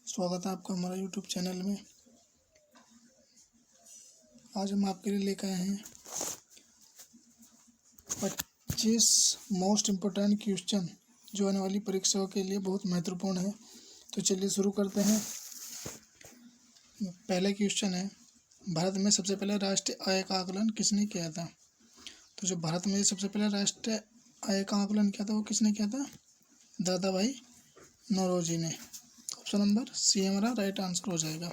स्वागत है आपका हमारा यूट्यूब चैनल में। आज हम आपके लिए लेकर आए हैं 25 मोस्ट इम्पोर्टेंट क्वेश्चन जो आने वाली परीक्षाओं के लिए बहुत महत्वपूर्ण है। तो चलिए शुरू करते हैं। पहला क्वेश्चन है, भारत में सबसे पहले राष्ट्रीय आय का आकलन किसने किया था? तो जो भारत में सबसे पहले राष्ट्रीय आय का आकलन किया था वो किसने किया था? दादा भाई नौरोजी ने। ऑप्शन नंबर सी हमारा राइट आंसर हो जाएगा।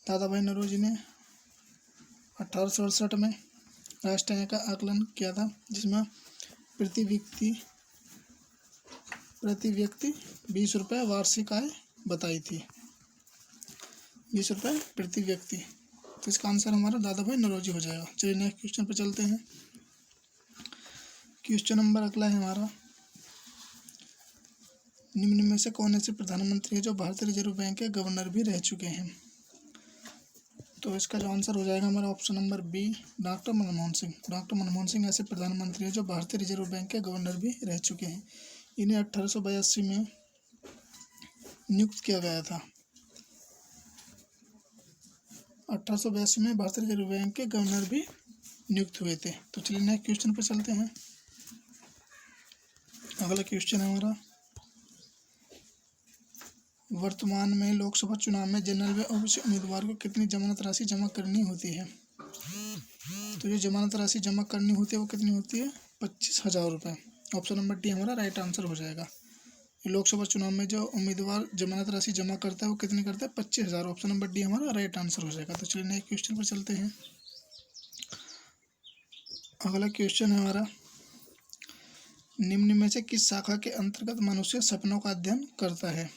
दादा भाई नौरोजी ने 1867 में राष्ट्रीय आय का आकलन किया था, जिसमें प्रति व्यक्ति 20 रुपये वार्षिक आय बताई थी। 20 रुपये प्रति व्यक्ति। तो इसका आंसर हमारा दादा भाई नौरोजी हो जाएगा। चलिए नेक्स्ट क्वेश्चन पर चलते हैं। क्वेश्चन नंबर अगला है हमारा, निम्न में से कौन ऐसे प्रधानमंत्री है जो भारतीय रिजर्व बैंक के गवर्नर भी रह चुके हैं? तो इसका जो आंसर हो जाएगा हमारा option number B, doctor Manmohan Singh. Doctor Manmohan Singh ऐसे प्रधानमंत्री हैं जो भारतीय रिजर्व बैंक के गवर्नर भी रह चुके हैं। इन्हें 1882 में नियुक्त किया गया था। 1882 में भारतीय रिजर्व बैंक के गवर्नर भी नियुक्त हुए थे। तो चलिए नेक्स्ट क्वेश्चन पर चलते हैं। अगला क्वेश्चन है हमारा, वर्तमान में लोकसभा चुनाव में जनरल व ओबीसी उम्मीदवार को कितनी जमानत राशि जमा करनी होती है? तो जो जमानत राशि जमा करनी होती है वो कितनी होती है? 25,000 रुपये। ऑप्शन नंबर डी हमारा राइट आंसर हो जाएगा। लोकसभा चुनाव में जो उम्मीदवार जमानत राशि जमा करता है वो कितनी करता है? 25,000। ऑप्शन नंबर डी हमारा राइट आंसर हो जाएगा। तो चलिए नेक्स्ट क्वेश्चन पर चलते हैं। अगला क्वेश्चन है हमारा, निम्न में से किस शाखा के अंतर्गत मनुष्य सपनों का अध्ययन करता है?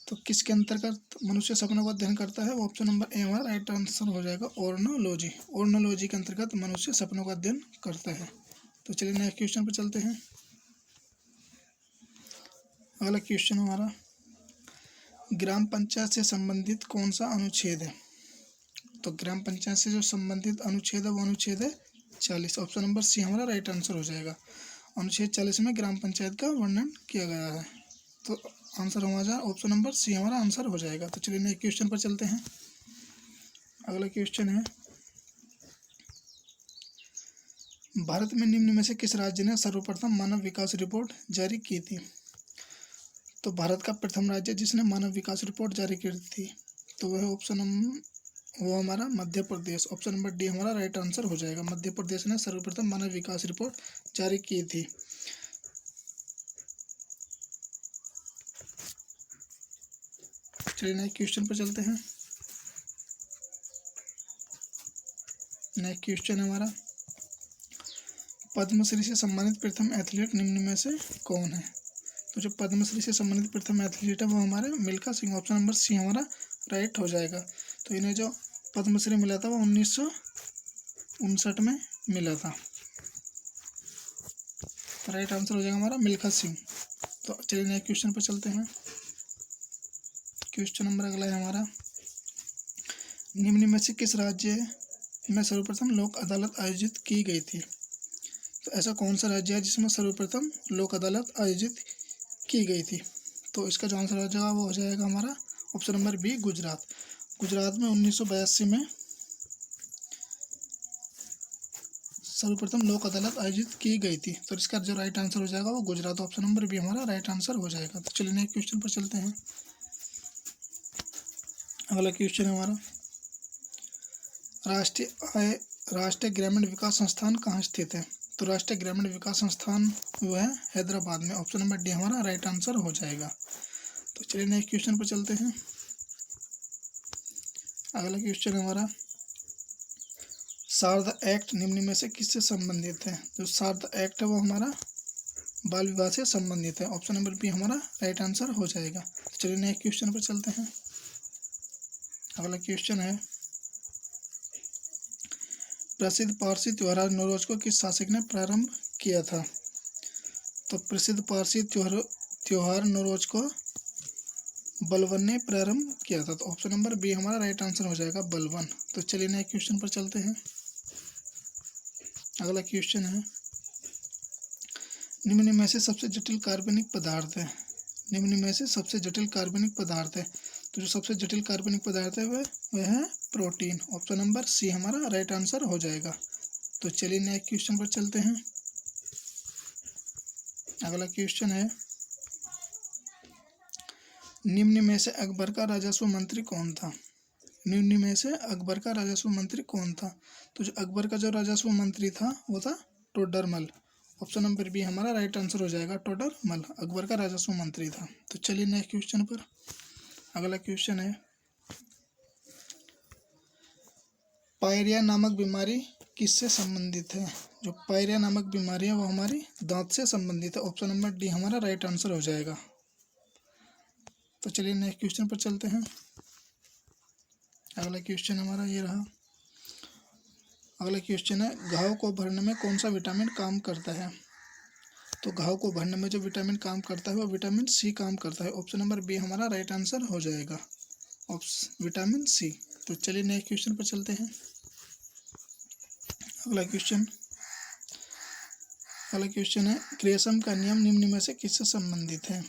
तो किसके अंतर्गत मनुष्य सपनों का अध्ययन करता है? ऑप्शन नंबर ए हमारा राइट आंसर हो जाएगा, ऑर्नोलॉजी। ऑर्नोलॉजी के अंतर्गत मनुष्य सपनों का अध्ययन करता है। तो चलिए नेक्स्ट क्वेश्चन पर चलते हैं। अगला क्वेश्चन हमारा, ग्राम पंचायत से संबंधित कौन सा अनुच्छेद है? तो ग्राम पंचायत से जो संबंधित अनुच्छेद है वो अनुच्छेद है 40। ऑप्शन नंबर सी हमारा राइट आंसर हो जाएगा। अनुच्छेद 40 में ग्राम पंचायत का वर्णन किया गया है। तो आंसर हमारा ऑप्शन नंबर सी हमारा आंसर हो जाएगा। तो चलिए नेक्स्ट क्वेश्चन पर चलते हैं। अगला क्वेश्चन है, भारत में निम्न में से किस राज्य ने सर्वप्रथम मानव विकास रिपोर्ट जारी की थी? तो भारत का प्रथम राज्य जिसने मानव विकास रिपोर्ट जारी की थी तो वह वो हमारा Madhya Pradesh. Option number D हमारा राइट आंसर हो जाएगा। मध्य प्रदेश ने सर्वप्रथम मानव विकास रिपोर्ट जारी की थी। चलिए नेक्स्ट क्वेश्चन पर चलते हैं। नेक्स्ट क्वेश्चन है हमारा, पद्मश्री से सम्मानित प्रथम एथलीट निम्न में से कौन है? तो जो पद्मश्री से सम्मानित प्रथम एथलीट है वो हमारे Milkha Singh. Option number C हमारा राइट हो जाएगा। तो इन्हें जो पद्मश्री मिला था वो 1959 में मिला था। तो राइट आंसर हो जाएगा हमारा मिल्खा सिंह। तो चलिए नेक्स्ट क्वेश्चन पर चलते हैं। क्वेश्चन नंबर अगला है हमारा, निम्न में से किस राज्य में सर्वप्रथम लोक अदालत आयोजित की गई थी? तो ऐसा कौन सा राज्य है जिसमें सर्वप्रथम लोक अदालत आयोजित की गई थी? तो इसका जो आंसर हो जाएगा वो हो जाएगा हमारा option number B, Gujarat. Gujarat में 1982 में सर्वप्रथम लोक अदालत आयोजित की गई थी। तो इसका जो राइट आंसर हो जाएगा वो गुजरात। ऑप्शन नंबर बी हमारा राइट आंसर हो जाएगा। तो चलिए नेक्स्ट क्वेश्चन पर चलते हैं। अगला क्वेश्चन है हमारा, राष्ट्रीय ग्रामीण विकास संस्थान कहाँ स्थित है? तो राष्ट्रीय ग्रामीण विकास संस्थान वो है हैदराबाद में। ऑप्शन नंबर डी हमारा राइट आंसर हो जाएगा। तो चलिए नेक्स्ट क्वेश्चन पर चलते हैं। अगला क्वेश्चन है हमारा, शारदा एक्ट निम्न में से किससे संबंधित है? जो शारदा एक्ट है वो हमारा बाल विवाह से संबंधित है। ऑप्शन नंबर बी हमारा राइट आंसर हो जाएगा। तो चलिए नेक्स्ट क्वेश्चन पर चलते हैं। अगला क्वेश्चन है, प्रसिद्ध पारसी त्योहार नौरोज को किस शासक ने प्रारंभ किया था? तो प्रसिद्ध पारसी त्योहार नौरोज को बलबन ने प्रारंभ किया था। तो ऑप्शन नंबर बी हमारा राइट आंसर हो जाएगा, बलबन। तो चलिए नेक्स्ट क्वेश्चन पर चलते हैं। अगला क्वेश्चन है, निम्न में से सबसे जटिल कार्बनिक पदार्थ है निम्न में से सबसे जटिल कार्बनिक पदार्थ है। तो जो सबसे जटिल कार्बनिक पदार्थ है वह है प्रोटीन। ऑप्शन नंबर सी हमारा राइट आंसर हो जाएगा। तो चलिए नेक्स्ट क्वेश्चन पर चलते हैं। अगला क्वेश्चन है, निम्न में से अकबर का राजस्व मंत्री कौन था? निम्न में से अकबर का राजस्व मंत्री कौन था? तो जो अकबर का जो राजस्व मंत्री था वो था टोडरमल। ऑप्शन नंबर बी हमारा राइट आंसर हो जाएगा, टोडरमल अकबर का राजस्व मंत्री था। तो चलिए नेक्स्ट क्वेश्चन पर। अगला क्वेश्चन है, पायरिया नामक बीमारी किससे संबंधित है? जो पायरिया नामक बीमारी है वो हमारी दांत से संबंधित है। ऑप्शन नंबर डी हमारा राइट आंसर हो जाएगा। तो चलिए नेक्स्ट क्वेश्चन पर चलते हैं। अगला क्वेश्चन हमारा ये रहा। अगला क्वेश्चन है, घाव को भरने में कौन सा विटामिन काम करता है? तो घाव को भरने में जो विटामिन काम करता है वो विटामिन सी काम करता है। ऑप्शन नंबर बी हमारा राइट आंसर हो जाएगा, विटामिन सी। तो चलिए नेक्स्ट क्वेश्चन पर चलते हैं। अगला क्वेश्चन है, ग्रेसम का नियम निम्न में से किससे संबंधित है?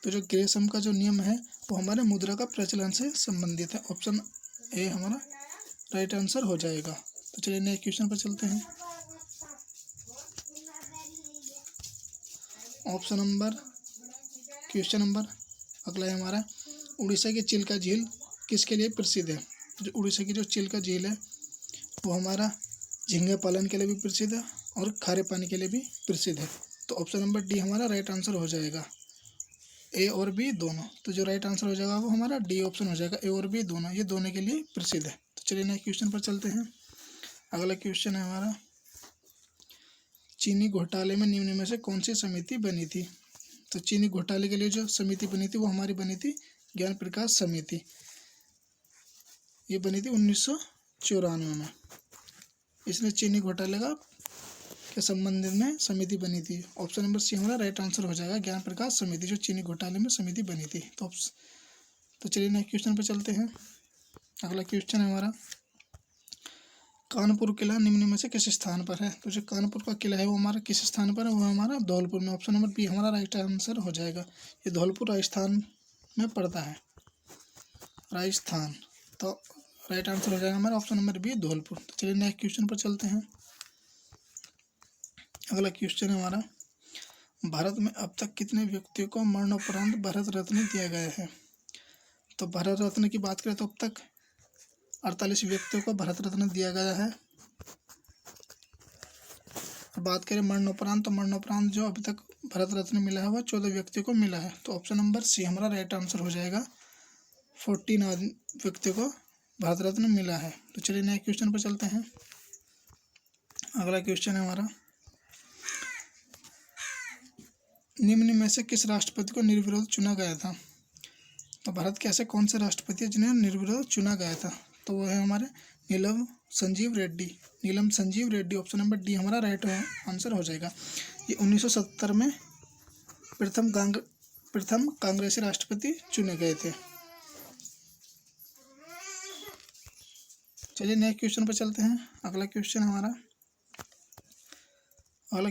तो जो ग्रेसम का जो नियम है वो हमारे मुद्रा का प्रचलन से संबंधित है। ऑप्शन ए हमारा राइट आंसर हो जाएगा। तो चलिए नेक्स्ट क्वेश्चन पर चलते हैं। क्वेश्चन नंबर अगला है हमारा, उड़ीसा की चिल्का झील किसके लिए प्रसिद्ध है? जो उड़ीसा की जो चिल्का झील है वो हमारा झींगे पालन के लिए भी प्रसिद्ध है और खारे पानी के लिए भी प्रसिद्ध है। तो ऑप्शन नंबर डी हमारा राइट आंसर हो जाएगा, ए और बी दोनों। तो जो राइट आंसर हो जाएगा वो हमारा डी ऑप्शन हो जाएगा, ए और बी दोनों, ये दोनों के लिए प्रसिद्ध है। तो चलिए नेक्स्ट क्वेश्चन पर चलते हैं। अगला क्वेश्चन है हमारा, चीनी घोटाले में निम्न में से कौन सी समिति बनी थी? तो चीनी घोटाले के लिए जो समिति बनी थी वो हमारी बनी थी ज्ञान प्रकाश समिति। ये बनी थी 1994 में। इसने चीनी घोटाले के संबंध में समिति बनी थी। ऑप्शन नंबर सी हमारा राइट आंसर हो जाएगा, ज्ञान प्रकाश समिति, जो चीनी घोटाले में समिति बनी थी। तो चलिए नेक्स्ट क्वेश्चन पर चलते हैं। अगला क्वेश्चन है हमारा, कानपुर किला निम्न में से किस स्थान पर है? तो जो कानपुर का किला है वो हमारा किस स्थान पर है? वो हमारा धौलपुर में। ऑप्शन नंबर बी हमारा राइट आंसर हो जाएगा। ये धौलपुर राजस्थान में पड़ता है, राजस्थान। तो राइट आंसर हो जाएगा हमारा ऑप्शन नंबर बी धौलपुर। तो चलिए नेक्स्ट क्वेश्चन पर चलते हैं। अगला क्वेश्चन है हमारा, भारत में अब तक कितने व्यक्तियों को मरणोपरांत भारत रत्न दिया गया है? तो भारत रत्न की बात करें तो अब तक 48 व्यक्तियों को भारत रत्न दिया गया है। बात करें मरणोपरांत, तो मरणोपरांत जो अभी तक भारत रत्न मिला है वह 14 व्यक्तियों को मिला है। तो ऑप्शन नंबर सी हमारा राइट आंसर हो जाएगा, 14 व्यक्तियों को भारत रत्न मिला है। तो चलिए नेक्स्ट क्वेश्चन पर चलते हैं। अगला क्वेश्चन है हमारा, निम्न में से किस राष्ट्रपति को निर्विरोध चुना गया था? तो भारत के ऐसे कौन से राष्ट्रपति हैं जिन्हें निर्विरोध चुना गया था? तो वो है हमारे Neelam Sanjiva Reddy. Option number D हमारा राइट आंसर हो जाएगा। ये 1970 में प्रथम कांग्रेसी राष्ट्रपति चुने गए थे। चलिए नेक्स्ट क्वेश्चन पर चलते हैं। अगला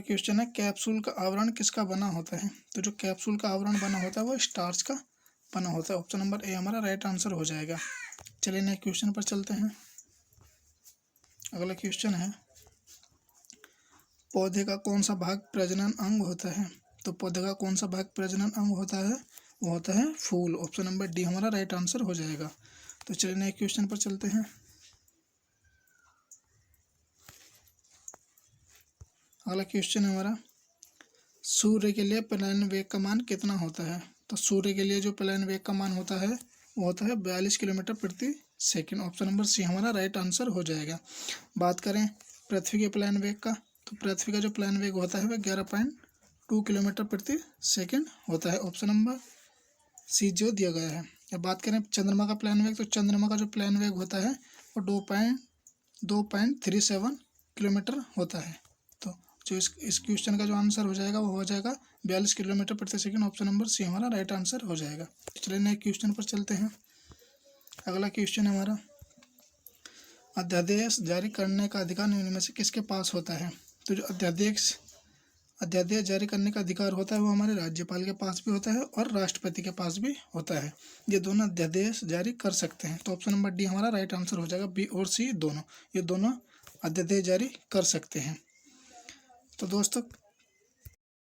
क्वेश्चन है, कैप्सूल का आवरण किसका बना होता है? तो जो कैप्सूल का आवरण बना होता है वो स्टार्च का बना होता है। ऑप्शन नंबर ए हमारा राइट आंसर हो जाएगा। चलिए नेक्स्ट क्वेश्चन पर चलते हैं। अगला क्वेश्चन है, पौधे का कौन सा भाग प्रजनन अंग होता है? तो पौधे का कौन सा भाग प्रजनन अंग होता है? वो होता है फूल। ऑप्शन नंबर डी हमारा राइट आंसर हो जाएगा। तो चलिए नेक्स्ट क्वेश्चन पर चलते हैं। अगला क्वेश्चन है हमारा, सूर्य के लिए प्लान वेग का मान कितना होता है? तो सूर्य के लिए जो प्लान वेग का मान होता है वो होता है 42 किलोमीटर प्रति सेकंड। ऑप्शन नंबर सी हमारा राइट आंसर हो जाएगा। बात करें पृथ्वी के प्लान वेग का, तो पृथ्वी का जो प्लान वेग होता है वह 11.2 किलोमीटर प्रति सेकंड होता है। ऑप्शन नंबर सी जो दिया गया है। अब बात करें चंद्रमा का प्लान वेग, तो चंद्रमा का जो प्लान वेग होता है वो 2.37 किलोमीटर होता है। तो जो इस क्वेश्चन का जो आंसर हो जाएगा वो हो जाएगा 42 किलोमीटर प्रति सेकंड। ऑप्शन नंबर सी हमारा राइट आंसर हो जाएगा। चलिए नेक्स्ट क्वेश्चन पर चलते हैं। अगला क्वेश्चन है हमारा, अध्यादेश जारी करने का अधिकार निम्न में से किसके पास होता है? तो जो अध्यादेश अध्यादेश जारी करने का अधिकार होता है वो हमारे राज्यपाल के पास भी होता है और राष्ट्रपति के पास भी होता है। ये दोनों अध्यादेश जारी कर सकते हैं। तो ऑप्शन नंबर डी हमारा राइट आंसर हो जाएगा। बी और सी दोनों, ये दोनों अध्यादेश जारी कर सकते हैं। तो दोस्तों